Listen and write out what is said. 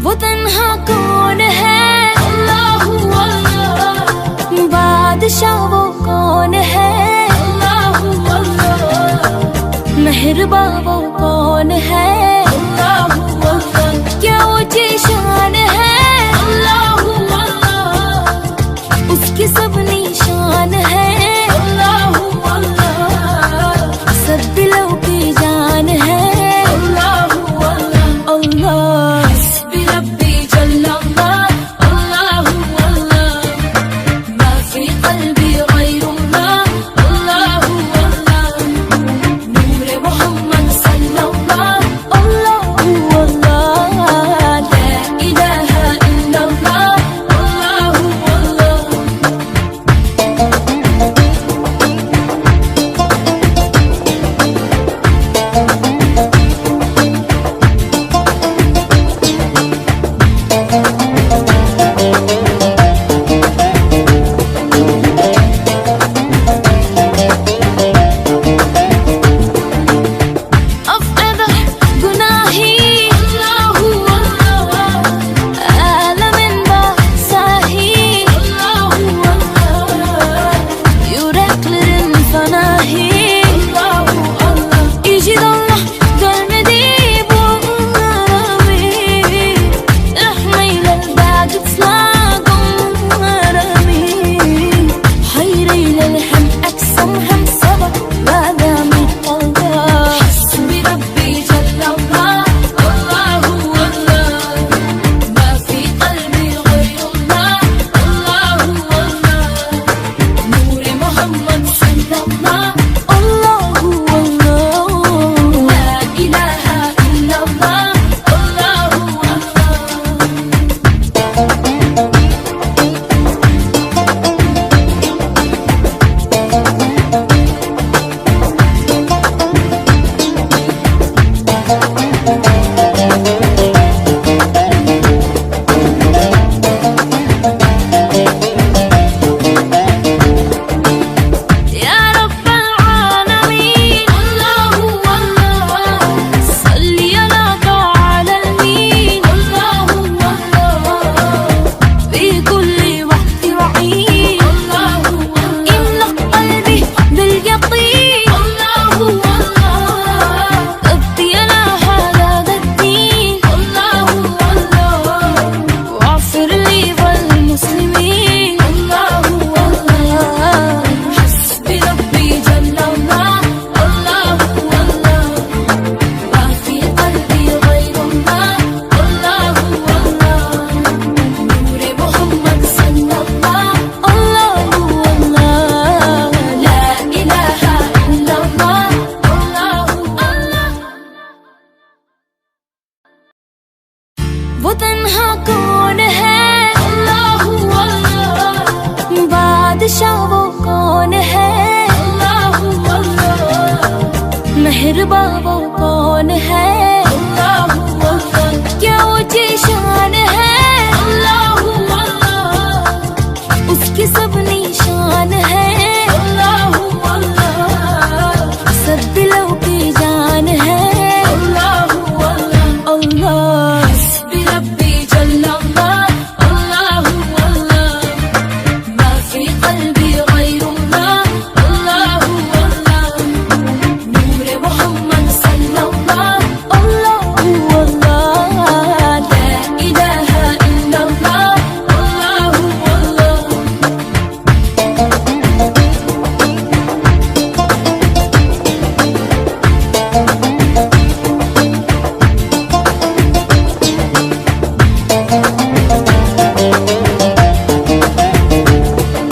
वो तन्हा कौन है? अल्लाह अल्लाह। बादशाह वो कौन है? अल्लाह अल्लाह। मेहरबां वो कौन है? अल्लाह अल्लाह। क्या ऊंची शान है? अल्लाह अल्लाह। उसकी सब निशान है? अल्लाह अल्लाह। सब दिलों की जान है? अल्लाह अल्लाह अल्लाह। हस्बी रब्बी जल्लल्लाह अल्लाह अल्लाह। मा फी क़ल्बी गैरुल्लाह अल्लाह अल्लाह। नूर मोहम्मद सल्लल्लाह अल्लाह अल्लाह। ला इलाहा इल्लल्लाह अल्लाह अल्लाह। أفقد جناحي الله الله. ألم بأساهي الله الله. Yüreklerin fanahi Allah Allah. İcid Allah görmedi bunları. Rahmeyle bağışla gönlümü. Hayreyle hem aksam hem sabah vadami Allah. Hasbi Rabbi Cellallah Allahu Allah. Ma fi qalbi gayrullah Allahu Allah. Nuri Muhammad sallallahu Allahu Allah. La ilaha illallah Allahu Allah. يا رب العالمين الله الله. صل على طه العالمين الله الله. في كل وقت وحين الله الله. املأ قلبي باليقين الله الله. ربي على هذا الدين الله الله. واغفر لي والمسلمين الله الله. حسبي ربي جل الله الله الله. ما في قلبي غير الله الله الله. نور محمد صلى الله الله الله. لا إله إلا الله الله الله. वो तन्हा कौन है? अल्लाह अल्लाह। बादशाह वो कौन है? अल्लाह अल्लाह। मेहरबां वो कौन